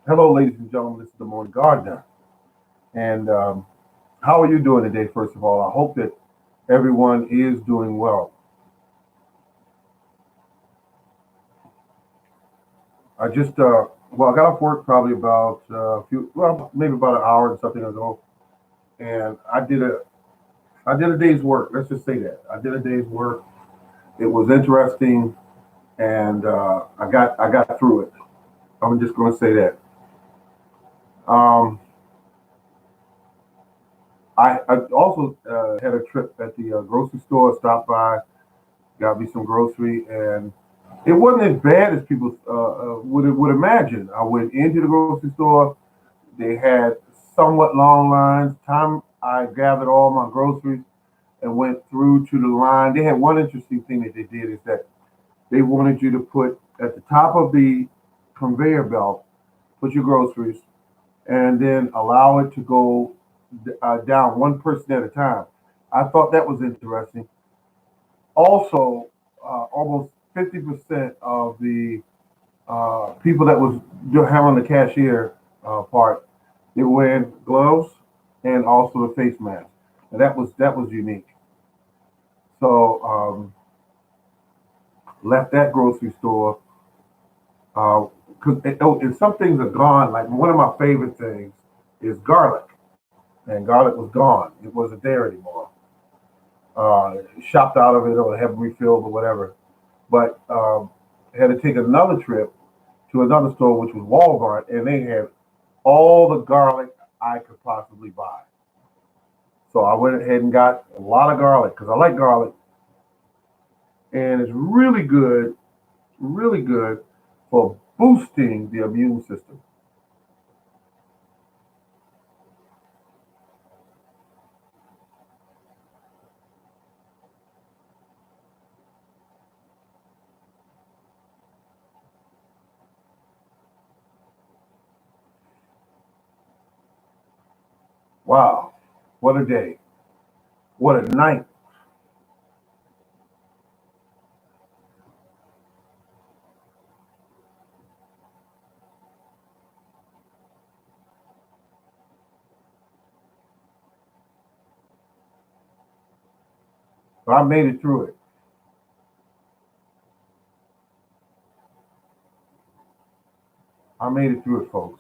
Hello, ladies and gentlemen. This is the Morning Gardener. And how are you doing today, first of all? I hope that everyone is doing well. I got off work probably about maybe about an hour and something ago. And I did a day's work. Let's just say that. I did a day's work. It was interesting and I got through it. I'm just going to say that. Um, I also had a trip at the grocery store, stopped by, got me some grocery, and it wasn't as bad as people would imagine. I went into the grocery store. They had somewhat long lines. Time I gathered all my groceries and went through to the line. They had one interesting thing that they did is that they wanted you to put at the top of the conveyor belt, put your groceries, and then allow it to go down one person at a time. I thought that was interesting. Also, almost 50% of the people that was handling the cashier part, they were wearing gloves and also the face mask. And that was unique. So left that grocery store and some things are gone. Like one of my favorite things is garlic, and garlic was gone. It wasn't there anymore. Shopped out of it or have refilled or whatever. But had to take another trip to another store, which was Walmart, and they had all the garlic I could possibly buy. So I went ahead and got a lot of garlic because I like garlic, and it's really good for boosting the immune system. Wow, what a day! What a night! But I made it through it. I made it through it, folks.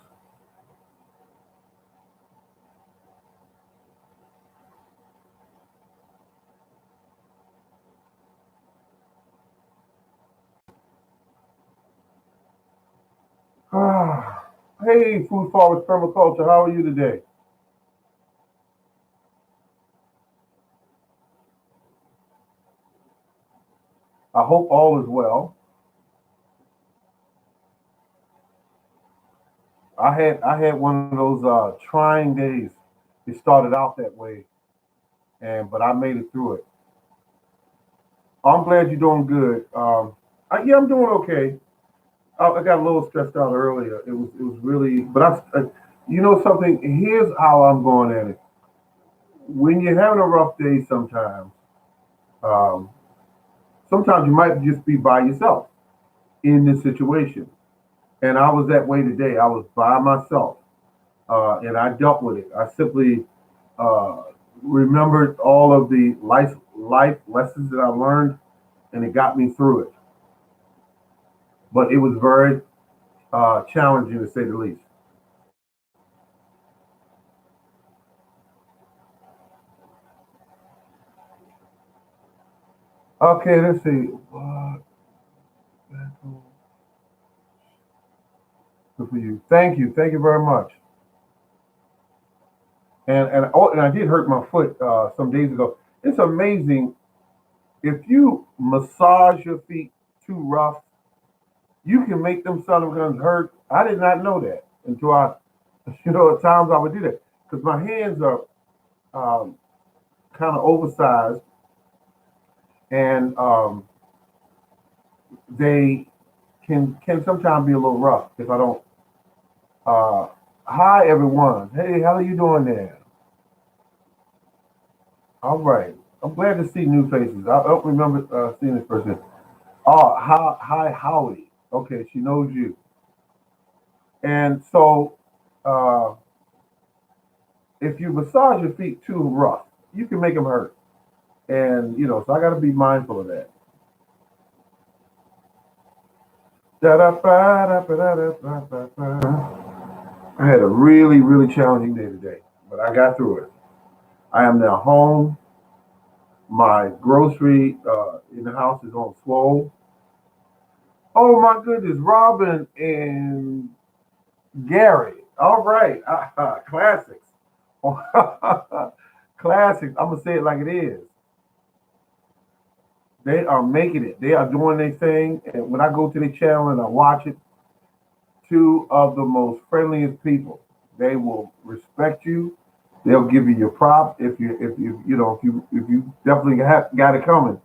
Hey, food forward permaculture, how are you today? I hope all is well. I had one of those trying days. It started out that way, and but I made it through it. I'm glad you're doing good. Yeah, I'm doing okay. I got a little stressed out earlier. It was really, but you know something. Here's how I'm going at it. When you're having a rough day, um, sometimes you might just be by yourself in this situation. And I was that way today. I was by myself, and I dealt with it. I simply uh, remembered all of the life lessons that I learned, and it got me through it. But it was very challenging to say the least. Okay, let's see. Good for you. Thank you very much. And I did hurt my foot some days ago. It's amazing if you massage your feet too rough, you can make them son of guns hurt. I did not know that until at times I would do that because my hands are um, kind of oversized and they can sometimes be a little rough if I don't. Uh, Hi everyone. Hey, how are you doing there? All right. I'm glad to see new faces. I don't remember seeing this person. Oh, hi, Howie. Okay, she knows you. And so, uh, if you massage your feet too rough, you can make them hurt. And so I got to be mindful of that. I had a really, really challenging day today, but I got through it. I am now home. My grocery in the house is on swole. Oh my goodness, Robin and Gary. All right, classics. Classics. I'm gonna say it like it is. They are making it. They are doing their thing. And when I go to the channel and I watch it, two of the most friendliest people. They will respect you. They'll give you your props if you definitely got it coming.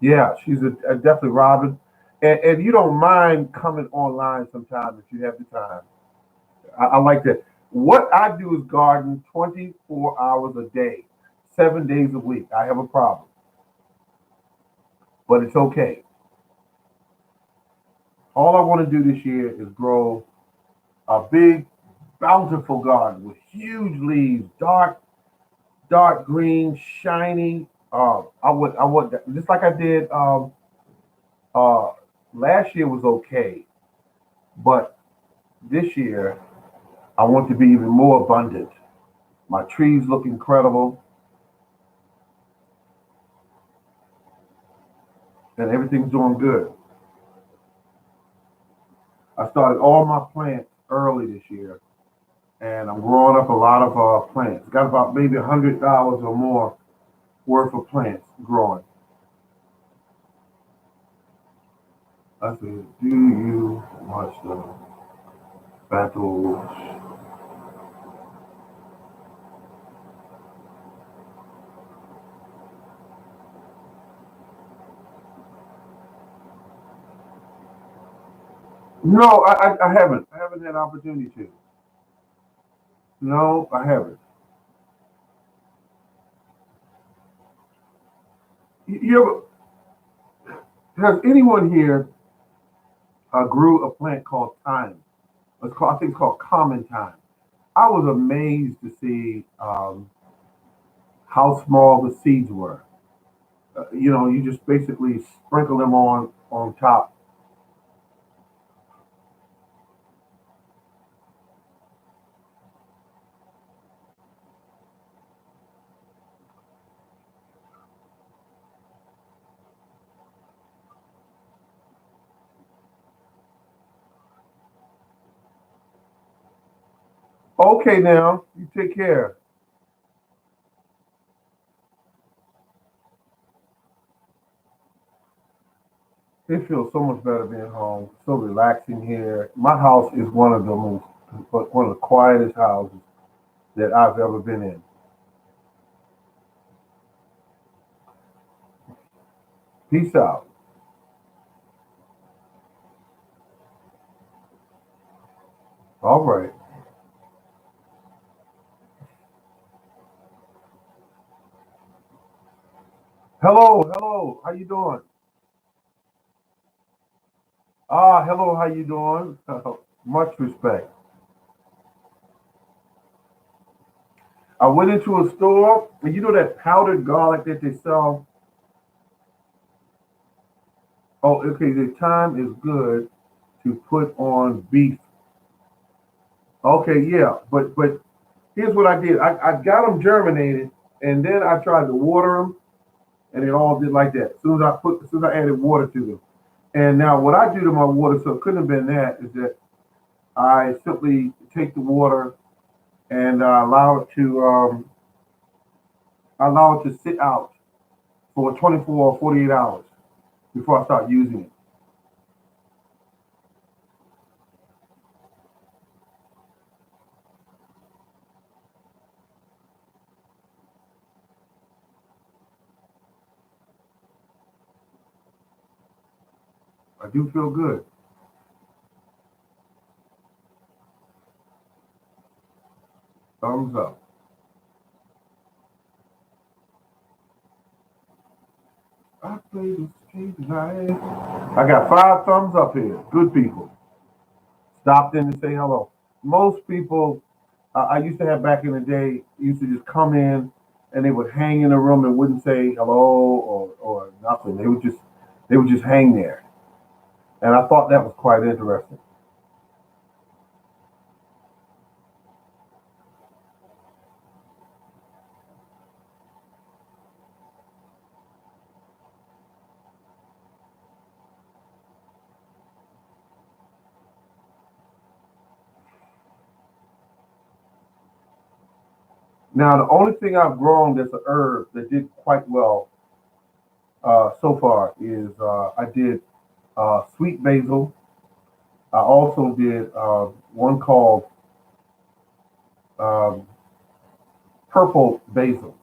Yeah, she's a definitely Robin. And you don't mind coming online sometime if you have the time. I like that. What I do is garden 24 hours a day, 7 days a week. I have a problem, but it's okay. All I want to do this year is grow a big, bountiful garden with huge leaves, dark green, shiny. I would just like I did uh, last year was okay, but this year I want to be even more abundant. My trees look incredible, and everything's doing good. I started all my plants early this year, and I'm growing up a lot of plants. Got about maybe $100 or more worth of plants growing. I said, "Do you watch the battles?" No, I haven't. I haven't had opportunity to. No, I haven't. You has anyone here grew a plant called thyme? I think it's called common thyme. I was amazed to see how small the seeds were. You just basically sprinkle them on top. Okay, now you take care. It feels so much better being home. So relaxing here. My house is one of the quietest houses that I've ever been in. Peace out. All right. Hello, hello. How you doing? Hello. How you doing? Much respect. I went into a store, and you know that powdered garlic that they sell. Oh, okay. The time is good to put on beef. Okay, yeah, but here's what I did. I got them germinated, and then I tried to water them, and it all did like that. As soon as I added water to them, and now what I do to my water, so it couldn't have been that, is that I simply take the water and allow it to sit out for 24 or 48 hours before I start using it. I do feel good. Thumbs up. I play this game tonight. I got 5 thumbs up here. Good people. stopped in to say hello. Most people, I used to have back in the day, used to just come in and they would hang in a room and wouldn't say hello or nothing. They would just hang there, and I thought that was quite interesting. Now, the only thing I've grown that's a herb that did quite well so far is I did sweet basil. I also did one called um, purple basil,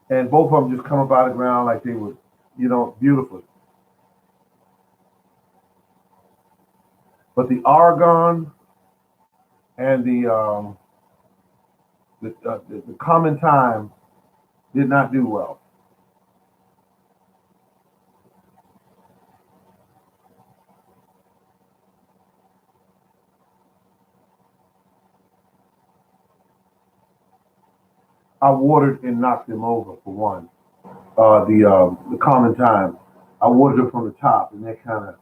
and both of them just come up out of the ground like they would, beautifully. But the argon and the common thyme did not do well. I watered and knocked them over for one. The common thyme, I watered them from the top, and that kind of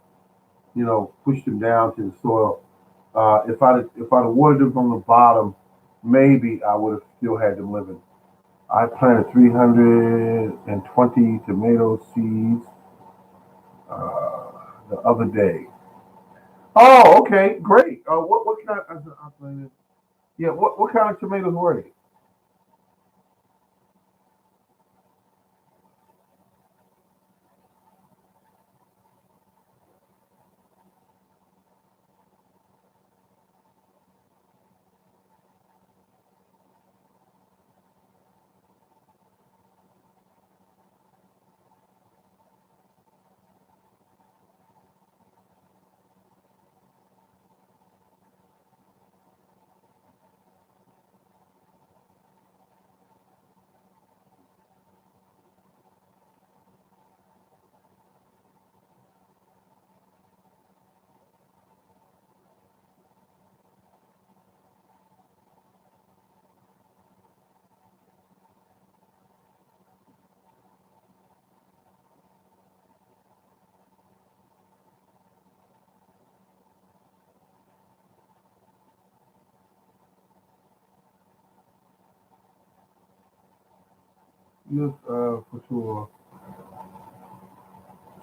pushed them down to the soil. If I'd have watered them from the bottom, maybe I would have still had them living. I planted 320 tomato seeds the other day. Oh, okay, great. What kind? I planted. Yeah, what kind of tomatoes were they? Yes, for sure.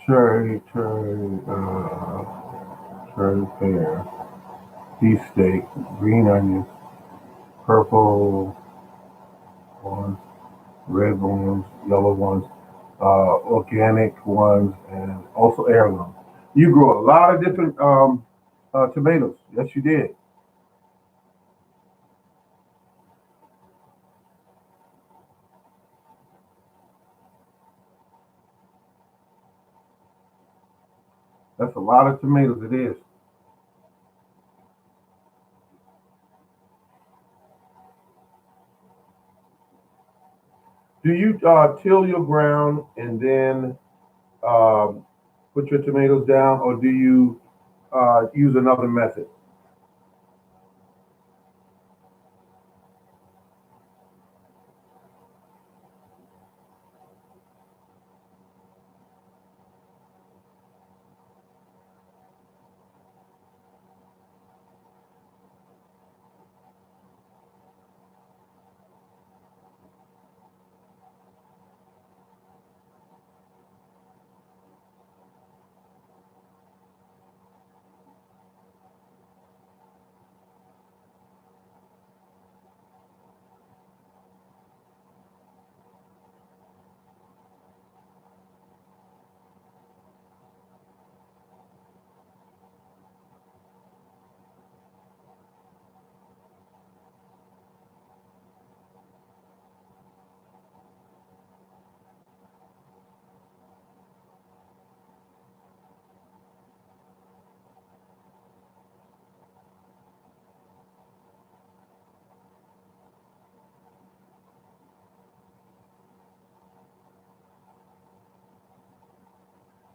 Cherry pear, beefsteak, green onions, purple ones, red ones, yellow ones, organic ones, and also heirloom. You grow a lot of different tomatoes. Yes, you did. That's a lot of tomatoes. It is. Do you till your ground and then um, put your tomatoes down, or do you use another method?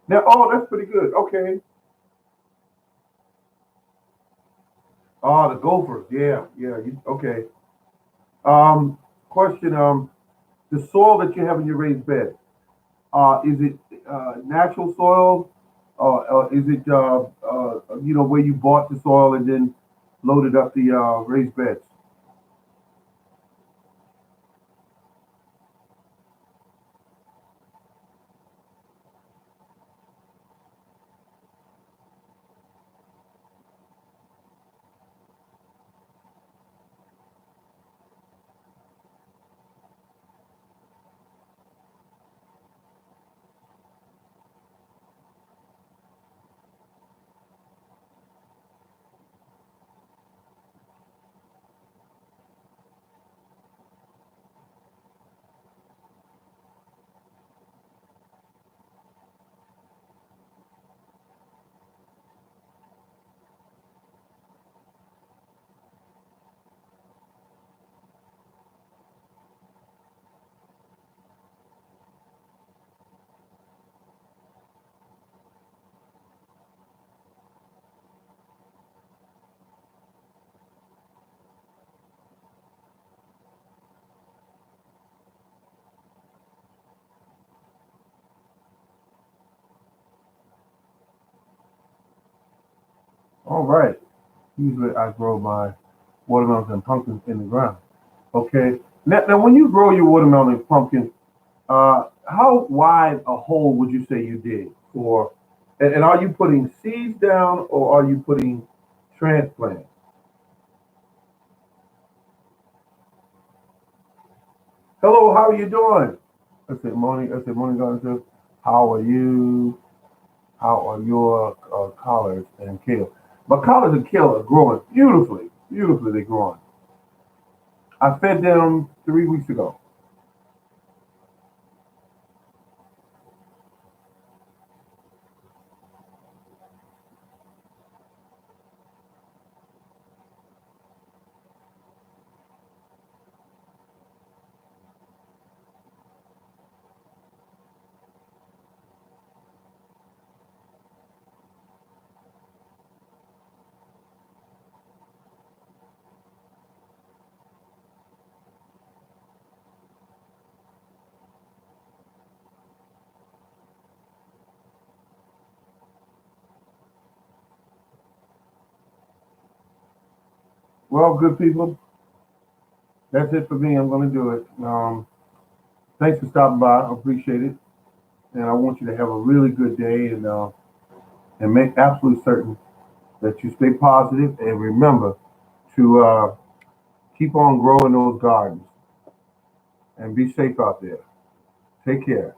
Now, oh, that's pretty good. Okay. Oh, the gophers. Yeah, yeah. Okay. Question. The soil that you have in your raised bed. Is it natural soil, or is it where you bought the soil and then loaded up the raised beds? All right. Usually I grow my watermelons and pumpkins in the ground. Okay. Now when you grow your watermelon and pumpkin, how wide a hole would you say you dig? And are you putting seeds down or are you putting transplants? Hello, how are you doing? I said, morning, God. How are you? How are your collards and kale? But collards and kale are growing beautifully. Beautifully, they're growing. I fed them 3 weeks ago. Well, good people, that's it for me. I'm going to do it. Thanks for stopping by. I appreciate it. And I want you to have a really good day and make absolutely certain that you stay positive and remember to keep on growing those gardens and be safe out there. Take care.